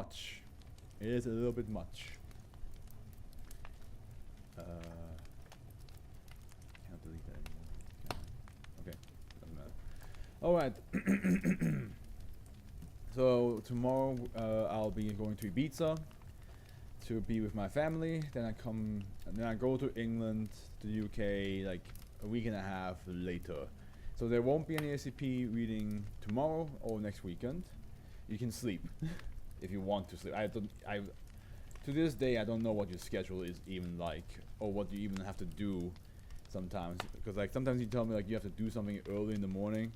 much. It is a little bit much. Can't delete that anymore. Okay, doesn't matter. Alright. So tomorrow I'll be going to Ibiza to be with my family. Then I go to England, to the UK, like a week and a half later. So there won't be any SCP reading tomorrow or next weekend. You can sleep if you want to sleep. To this day I don't know what your schedule is even like, or what you even have to do sometimes. Because like sometimes you tell me like you have to do something early in the morning,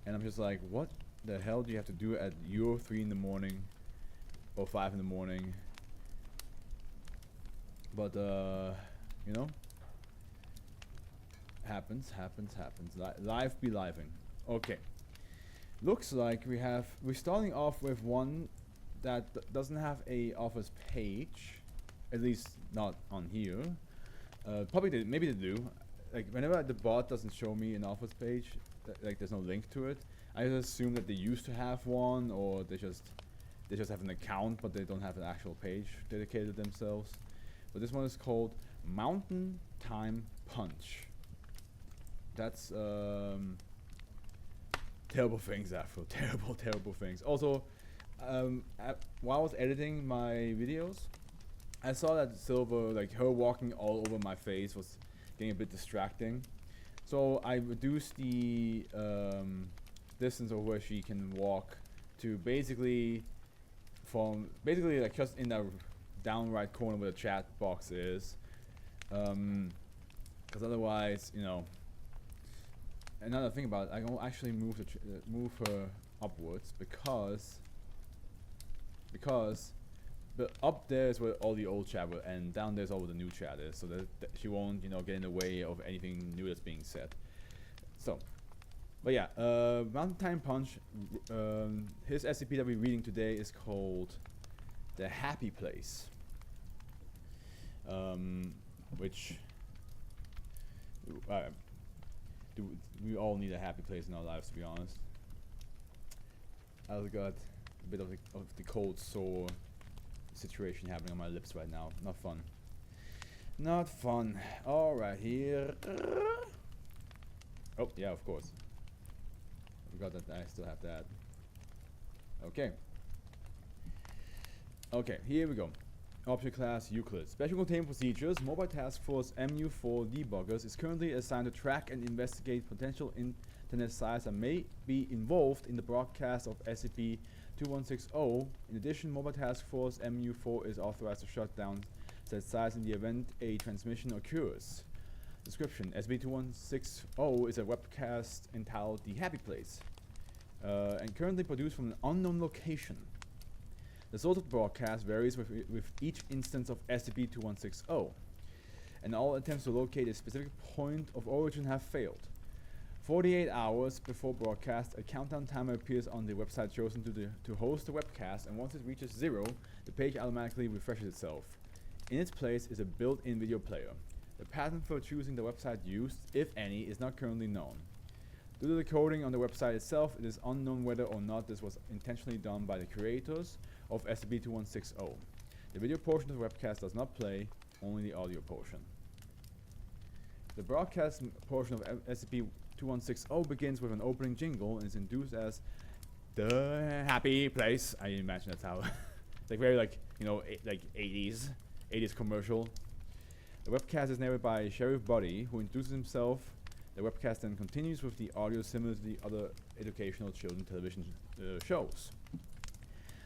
and I'm just like, what the hell do you have to do at your 3 in the morning or 5 in the morning? But you know, happens. Life be living. Okay. Looks like we're starting off with one that doesn't have a office page, at least not on here. Probably maybe they do. Like whenever the bot doesn't show me an office page, like there's no link to it, I just assume that they used to have one, or they just have an account but they don't have an actual page dedicated to themselves. But this one is called Mountain Time Punch. That's terrible things, Afro. Terrible things. Also, while I was editing my videos, I saw that Silver, like her walking all over my face, was getting a bit distracting. So I reduced the distance of where she can walk to basically like just in the down right corner where the chat box is. Because otherwise, you know. Another thing about it, I can actually move her upwards because but up there is where all the old chat will end, down there is all where the new chat is, so that she won't, you know, get in the way of anything new that's being said. So, but yeah, Mountain Time Punch, his SCP that we're reading today is called The Happy Place, which we all need a happy place in our lives, to be honest. I've got a bit of the cold sore situation happening on my lips right now. Not fun. Not fun. Alright, here. Oh, yeah, of course. I forgot that I still have that. Okay. Okay, here we go. Object Class Euclid. Special Containment Procedures. Mobile Task Force MU4 Debuggers is currently assigned to track and investigate potential internet sites that may be involved in the broadcast of SCP-2160. In addition, Mobile Task Force MU4 is authorized to shut down said sites in the event a transmission occurs. Description: SCP-2160 is a webcast entitled The Happy Place, and currently produced from an unknown location. The source of broadcast varies with each instance of SCP-2160, and all attempts to locate a specific point of origin have failed. 48 hours before broadcast, a countdown timer appears on the website chosen to host the webcast, and once it reaches 0, the page automatically refreshes itself. In its place is a built-in video player. The pattern for choosing the website used, if any, is not currently known. Due to the coding on the website itself, it is unknown whether or not this was intentionally done by the creators of SCP-2160. The video portion of the webcast does not play, only the audio portion. The broadcast portion of SCP-2160 begins with an opening jingle and is introduced as The Happy Place. I imagine that's how, like very like, you know, like 80s commercial. The webcast is narrated by Sheriff Buddy, who introduces himself. The webcast then continues with the audio similar to the other educational children's television shows.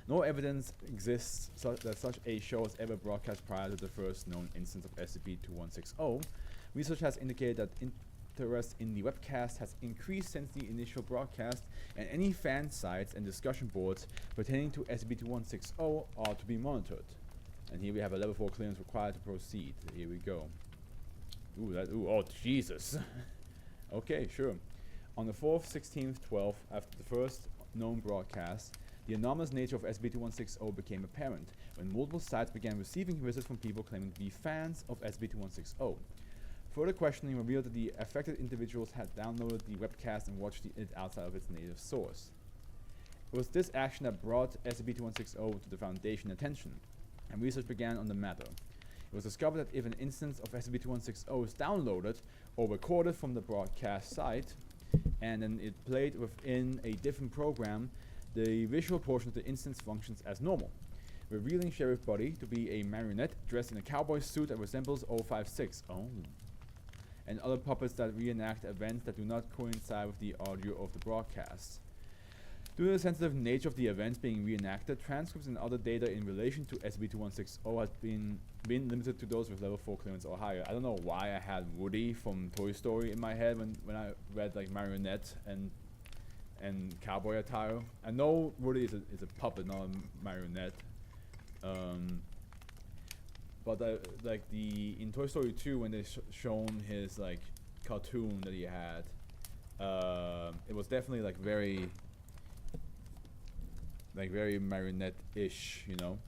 No evidence exists that such a show was ever broadcast prior to the first known instance of SCP-2160. Research has indicated that interest in the webcast has increased since the initial broadcast, and any fan sites and discussion boards pertaining to SCP-2160 are to be monitored. And here we have a level 4 clearance required to proceed. Here we go. Oh Jesus. Okay, sure. On the 4th, 16th, 12th, after the first known broadcast, the anomalous nature of SCP-2160 became apparent when multiple sites began receiving visits from people claiming to be fans of SCP-2160. Further questioning revealed that the affected individuals had downloaded the webcast and watched it outside of its native source. It was this action that brought SCP-2160 to the Foundation attention, and research began on the matter. It was discovered that if an instance of SCP-2160 is downloaded or recorded from the broadcast site, and then it played within a different program, the visual portion of the instance functions as normal, revealing Sheriff Buddy to be a marionette dressed in a cowboy suit that resembles 056. And other puppets that reenact events that do not coincide with the audio of the broadcast. Due to the sensitive nature of the events being reenacted, transcripts and other data in relation to SCP-2160 has been limited to those with level 4 clearance or higher. I don't know why I had Woody from Toy Story in my head when I read like marionette and cowboy attire. I know Woody is a puppet, not a marionette. But like in Toy Story 2, when they shown his like cartoon that he had, it was definitely like very marionette-ish, you know.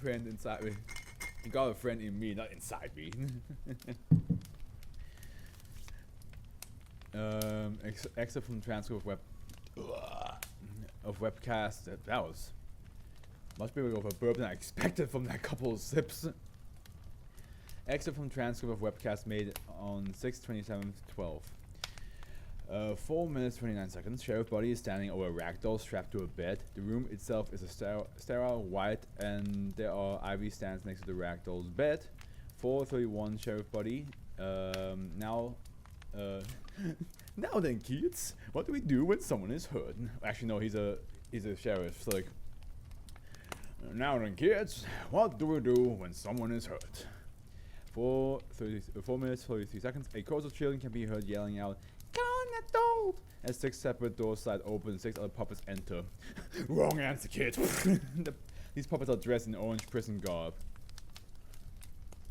Friend inside me. You got a friend in me, not inside me. Except from transcript of webcast. That was much bigger of a burp than I expected from that couple of sips. Except from transcript of webcast made on 6/27/12. 4 minutes 29 seconds. Sheriff Buddy is standing over a ragdoll strapped to a bed. The room itself is a sterile white, and there are IV stands next to the ragdoll's bed. 4:31. Sheriff Buddy. Now then, kids, what do we do when someone is hurt? Actually, no, he's a sheriff. So like, now then, kids, what do we do when someone is hurt? 4 minutes 33 seconds. A chorus of children can be heard yelling out, "Come on, adult!" As 6 separate doors slide open and 6 other puppets enter. Wrong answer, kid. These puppets are dressed in orange prison garb,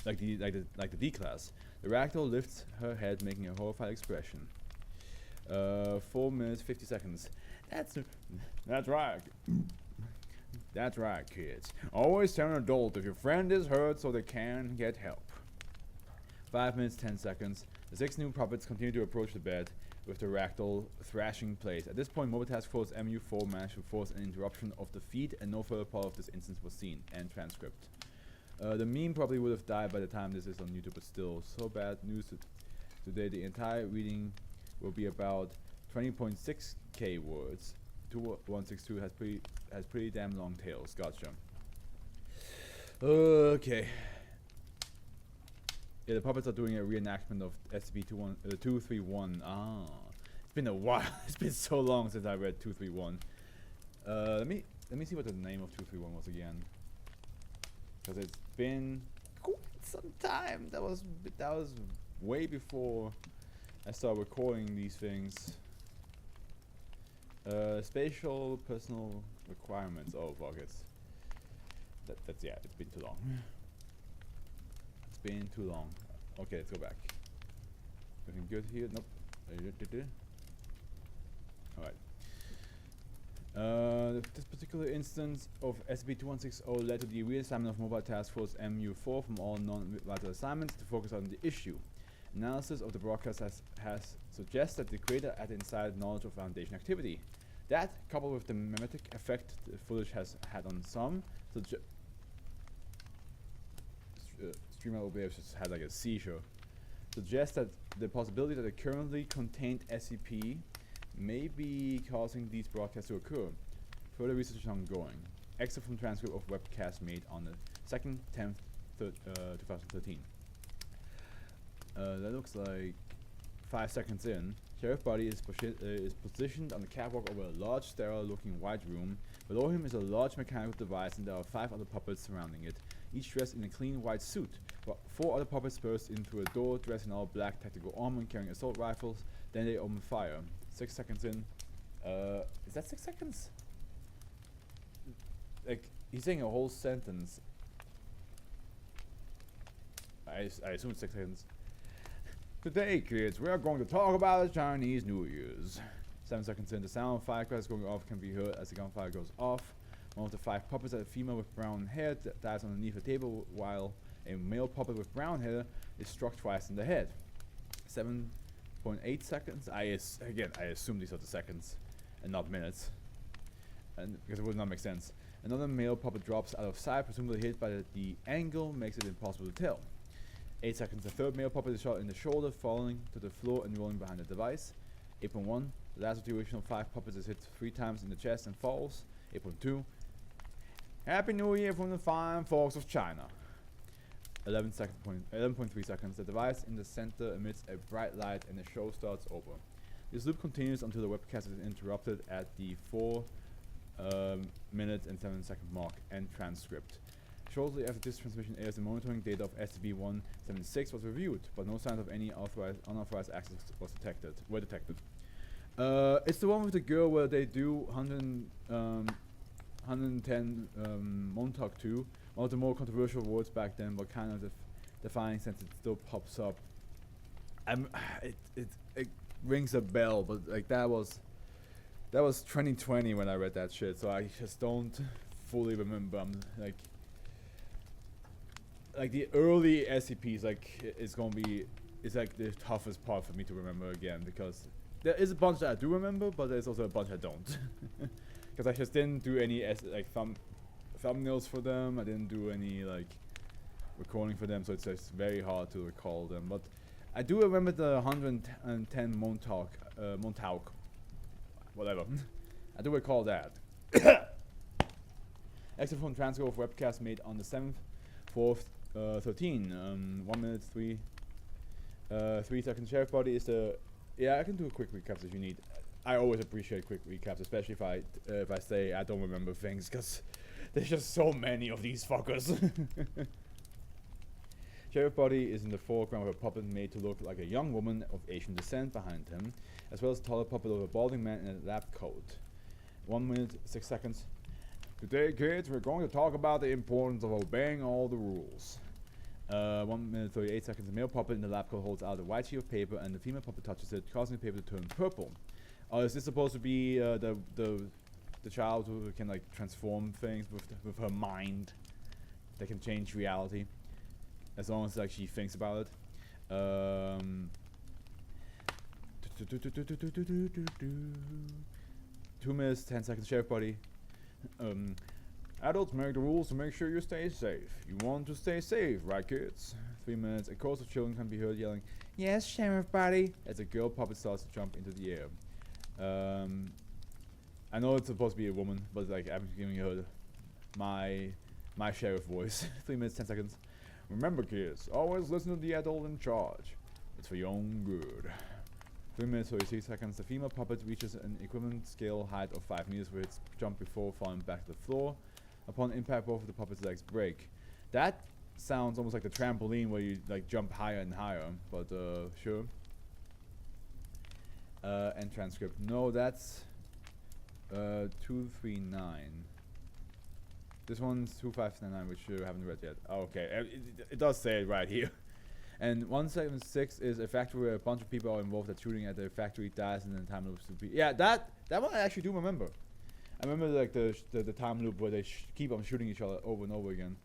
like the D class. The ragdoll lifts her head, making a horrified expression. 4 minutes 50 seconds. That's right. That's right, kids. Always tell an adult if your friend is hurt so they can get help. 5 minutes 10 seconds. The 6 new puppets continue to approach the bed, with the ragdoll thrashing place. At this point, Mobile Task Force MU4 managed to force an interruption of the feed, and no further part of this instance was seen. End transcript. The meme probably would have died by the time this is on YouTube, but still, so bad news today. The entire reading will be about 20.6k words. 2162 has pretty damn long tails. Gotcha. Okay. Yeah, the puppets are doing a reenactment of SCP-231. It's been a while. It's been so long since I read 231. Let me see what the name of 231 was again. Because it's been quite some time. That was way before I started recording these things. Spatial personal requirements. Oh fuck it. That's yeah. It's been too long. It's been too long. Okay, let's go back. Looking good here. Nope. All right. This particular instance of SCP-2160 led to the reassignment of Mobile Task Force MU4 from all non-vital assignments to focus on the issue. Analysis of the broadcast has suggested that the creator had inside knowledge of Foundation activity. That, coupled with the mimetic effect the footage has had on some, streamer OBS just had like a seizure, suggests that the possibility that a currently contained SCP may be causing these broadcasts to occur. Further research is ongoing. Excerpt from transcript of webcast made on the 2nd, 10th, 2013. That looks like 5 seconds in. Sheriff Buddy is positioned on the catwalk over a large, sterile-looking white room. Below him is a large mechanical device, and there are 5 other puppets surrounding it, each dressed in a clean white suit. 4 other puppets burst in through a door, dressed in all black tactical armor and carrying assault rifles. Then they open fire. 6 seconds in. Is that 6 seconds? Like, he's saying a whole sentence. I assume it's 6 seconds. Today, kids, we are going to talk about the Chinese New Year's. 7 seconds in, the sound of firecrackers going off can be heard as the gunfire goes off. One of the 5 puppets, a female with brown hair, dies underneath a table while A male puppet with brown hair is struck twice in the head. 7.8 seconds. Again, I assume these are the seconds and not minutes, and because it would not make sense. Another male puppet drops out of sight, presumably hit by the angle makes it impossible to tell. 8 seconds. The third male puppet is shot in the shoulder, falling to the floor and rolling behind the device. 8.1. The last of the original 5 puppets is hit 3 times in the chest and falls. 8.2. Happy New Year from the fine folks of China. 11.3 seconds. The device in the center emits a bright light and the show starts over. This loop continues until the webcast is interrupted at the 4 minutes and 7 second mark. End transcript. Shortly after this transmission airs, the monitoring data of SCP-176 was reviewed, but no signs of any unauthorized access were detected. It's the one with the girl where they do 110 Montauk 2. One of the more controversial words back then, but kind of defining since it still pops up. It rings a bell, but like that was 2020 when I read that shit, so I just don't fully remember. I'm like the early SCPs, it's like the toughest part for me to remember again, because there is a bunch that I do remember, but there's also a bunch I don't. Because I just didn't do any thumbnails for them. I didn't do any recording for them, so it's just very hard to recall them. But I do remember the 110 Montauk, whatever. I do recall that. Exit from transfer of webcast made on the 7th, 4th, 13. 1 minute 3 seconds. Sheriff body is the. Yeah, I can do a quick recap if you need. I always appreciate quick recaps, especially if I say I don't remember things, because there's just so many of these fuckers. Sheriff body is in the foreground with a puppet made to look like a young woman of Asian descent behind him, as well as a taller puppet of a balding man in a lab coat. 1 minute 6 seconds. Today, kids, we're going to talk about the importance of obeying all the rules. 1 minute 38 seconds. The male puppet in the lab coat holds out a white sheet of paper, and the female puppet touches it, causing the paper to turn purple. Is this supposed to be the child who can transform things with her mind? That can change reality, as long as she thinks about it. 2 minutes 10 seconds. Sheriff body. Adults make the rules to make sure you stay safe. You want to stay safe, right, kids? 3 minutes. A chorus of children can be heard yelling, "Yes, Sheriff buddy," as a girl puppet starts to jump into the air. I know it's supposed to be a woman, but I'm giving her my sheriff voice. 3 minutes 10 seconds. Remember, kids, always listen to the adult in charge. It's for your own good. 3 minutes 33 seconds. The female puppet reaches an equivalent scale height of 5 meters with its jump before falling back to the floor. Upon impact, both of the puppet's legs break. That sounds almost like the trampoline where you jump higher and higher, but sure. And transcript. No, that's 239. This one's 2599, which you haven't read yet. Oh, okay, it does say it right here. And 176 is a factory where a bunch of people are involved that shooting at the factory dies and then time loops to be. Yeah, that one I actually do remember. I remember the time loop where they keep on shooting each other over and over again.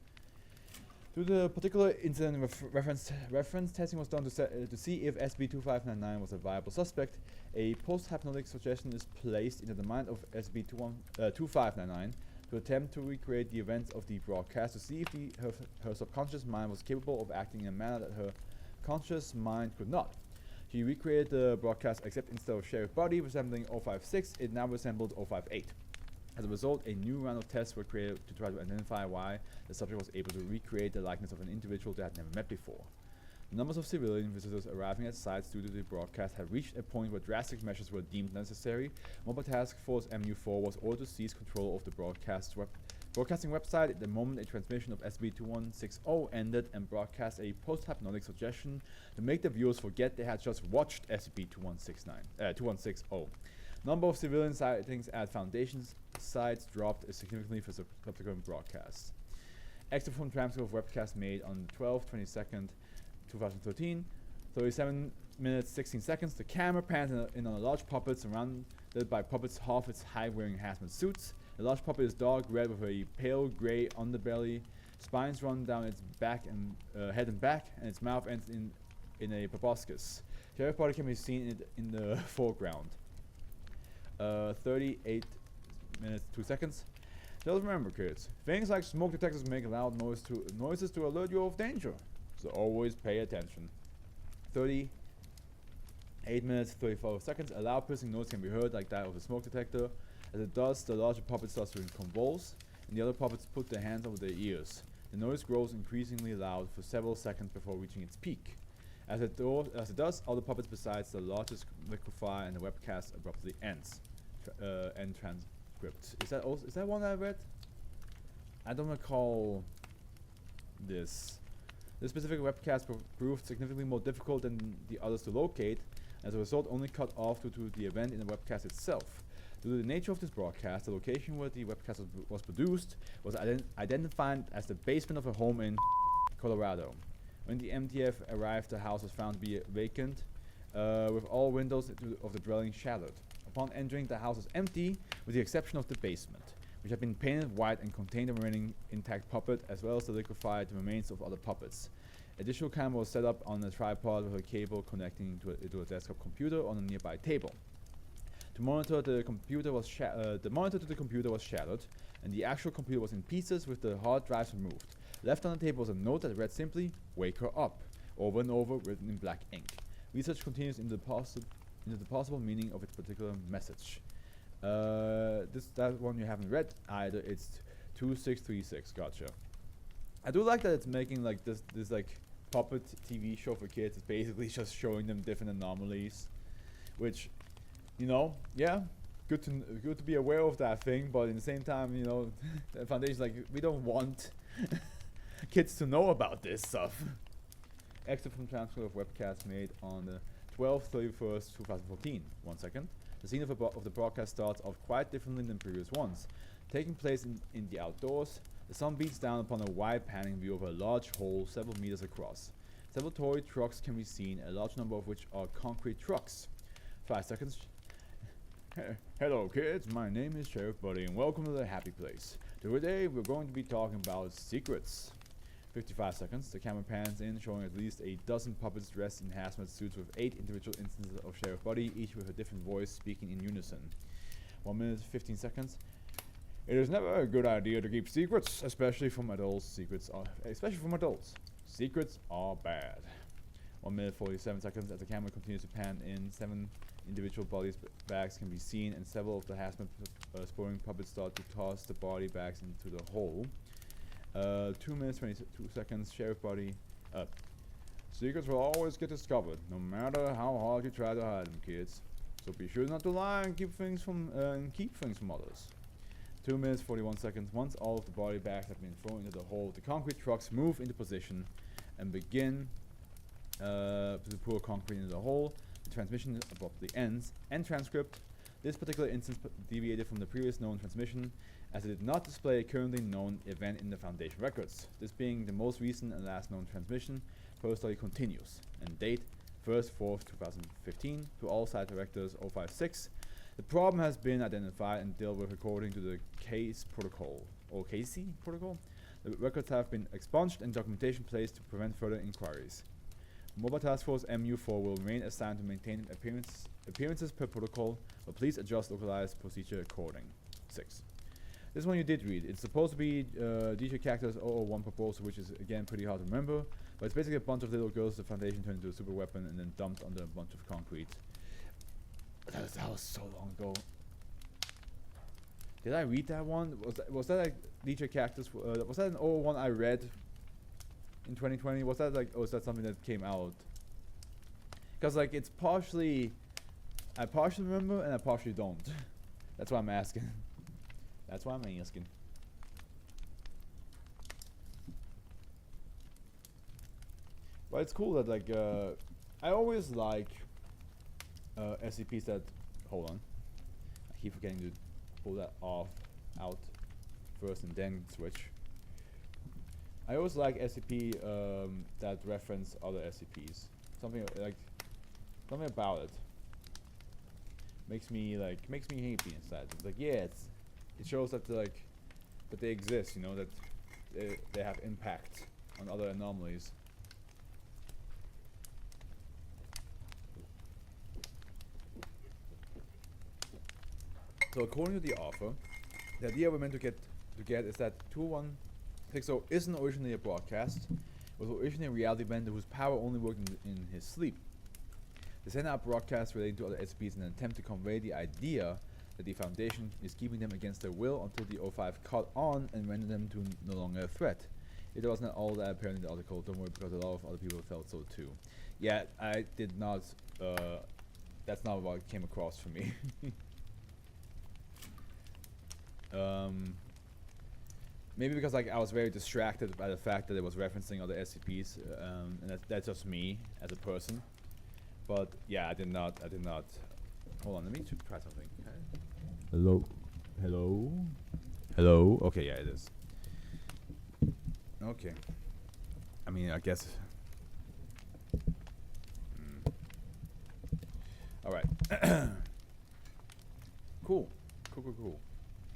To the particular incident, reference testing was done to see if SCP-2599 was a viable suspect. A post-hypnotic suggestion is placed into the mind of SCP-2599 to attempt to recreate the events of the broadcast to see if her subconscious mind was capable of acting in a manner that her conscious mind could not. She recreated the broadcast, except instead of Sheriff body resembling 056, it now resembled 058. As a result, a new round of tests were created to try to identify why the subject was able to recreate the likeness of an individual they had never met before. The numbers of civilian visitors arriving at sites due to the broadcast had reached a point where drastic measures were deemed necessary. Mobile Task Force MU4 was ordered to seize control of the broadcasting website at the moment a transmission of SCP-2160 ended and broadcast a post-hypnotic suggestion to make the viewers forget they had just watched SCP-2160. Number of civilian sightings at Foundation sites dropped significantly for subsequent broadcasts. Exit from transfer of webcast made on the 12th, 22nd, 2013. 37 minutes, 16 seconds. The camera pans in on a large puppet surrounded by puppets half its height wearing hazmat suits. The large puppet is dark red with a pale gray underbelly Spines run down its back and head and back, and its mouth ends in a proboscis. Sheriff body can be seen in the foreground. 38 minutes 2 seconds. Just remember, kids, things like smoke detectors make loud noises to alert you of danger, so always pay attention. 38 minutes 34 seconds. A loud piercing noise can be heard like that of a smoke detector. As it does, the larger puppet starts to convulse, and the other puppets put their hands over their ears. The noise grows increasingly loud for several seconds before reaching its peak. As it does, other puppets besides the largest liquefy, and the webcast abruptly ends. End transcript. Is that one I read? I don't recall this. This specific webcast proved significantly more difficult than the others to locate. As a result, only cut off due to the event in the webcast itself. Due to the nature of this broadcast, the location where the webcast was produced was identified as the basement of a home in Colorado. When the MTF arrived, the house was found to be vacant, with all windows of the dwelling shattered. Upon entering, the house was empty, with the exception of the basement, which had been painted white and contained the remaining intact puppet, as well as the liquefied remains of other puppets. Additional camera was set up on a tripod with a cable connecting to a desktop computer on a nearby table. The monitor to the computer was shattered, and the actual computer was in pieces with the hard drives removed. Left on the table was a note that read simply, "Wake her up," over and over, written in black ink. Research continues into the possible meaning of its particular message. That one you haven't read either. It's 2636. Gotcha. I do like that it's making like this like puppet TV show for kids. It's basically just showing them different anomalies, which, you know, yeah, good to be aware of that thing. But in the same time, you know, the foundation's like, we don't want kids to know about this stuff. Excerpt from transcript of webcast made on the 12/31st, 2014. 1 second. The scene of the broadcast starts off quite differently than previous ones. Taking place in the outdoors, the sun beats down upon a wide panning view of a large hole several meters across. Several toy trucks can be seen, a large number of which are concrete trucks. 5 seconds. Hello kids, my name is Sheriff Buddy and welcome to the happy place. Today we're going to be talking about secrets. 55 seconds. The camera pans in, showing at least a dozen puppets dressed in hazmat suits with 8 individual instances of Sheriff Buddy, each with a different voice speaking in unison. 1 minute 15 seconds. It is never a good idea to keep secrets, especially from adults. Secrets are bad. 1 minute 47 seconds. As the camera continues to pan in, 7 individual bags can be seen, and several of the hazmat sporting puppets start to toss the body bags into the hole. 2 minutes 22 seconds. Sheriff Buddy. Secrets will always get discovered, no matter how hard you try to hide them, kids. So be sure not to lie and keep things from others. 2 minutes 41 seconds. Once all of the body bags have been thrown into the hole, the concrete trucks move into position and begin to pour concrete into the hole. The transmission abruptly ends. End transcript. This particular instance deviated from the previous known transmission, as it did not display a currently known event in the Foundation records. This being the most recent and last known transmission, further study continues. And date 1st 4th 2015 to all site directors 056. The problem has been identified and dealt with according to the CASE protocol, or KC protocol. The records have been expunged and documentation placed to prevent further inquiries. Mobile Task Force MU4 will remain assigned to maintain appearances per protocol, but please adjust localized procedure according. 6. This one you did read. It's supposed to be DJ Cactus 001 proposal, which is again pretty hard to remember, but it's basically a bunch of little girls the Foundation turned into a super weapon and then dumped under a bunch of concrete. That was so long ago. Did I read that one? Was that like DJ Cactus? Was that an 001 I read in 2020? Was that like, or is that something that came out? Because like it's partially, I partially remember and I partially don't. That's why I'm asking. That's why I'm asking. But it's cool that like I always like SCPs that, hold on, I keep forgetting to pull that out first and then switch. I always like SCP that reference other SCPs. Something about it makes me happy inside. It's like, yeah, it shows that that they exist, you know, that they have impact on other anomalies. So according to the author, the idea we're meant to get is that 216 isn't originally a broadcast. It was originally a reality bender whose power only worked in his sleep. They send out broadcasts relating to other SCPs in an attempt to convey the idea that the Foundation is keeping them against their will until the O5 caught on and rendered them to no longer a threat. It wasn't all that apparent in the article, don't worry, because a lot of other people felt so too. Yeah, I did not, that's not what came across for me. Maybe because like I was very distracted by the fact that it was referencing other SCPs, and that's just me as a person. But yeah, I did not. Hold on, let me try something. Okay. Hello. Okay, yeah, it is. Okay. I mean, I guess. All right. Cool.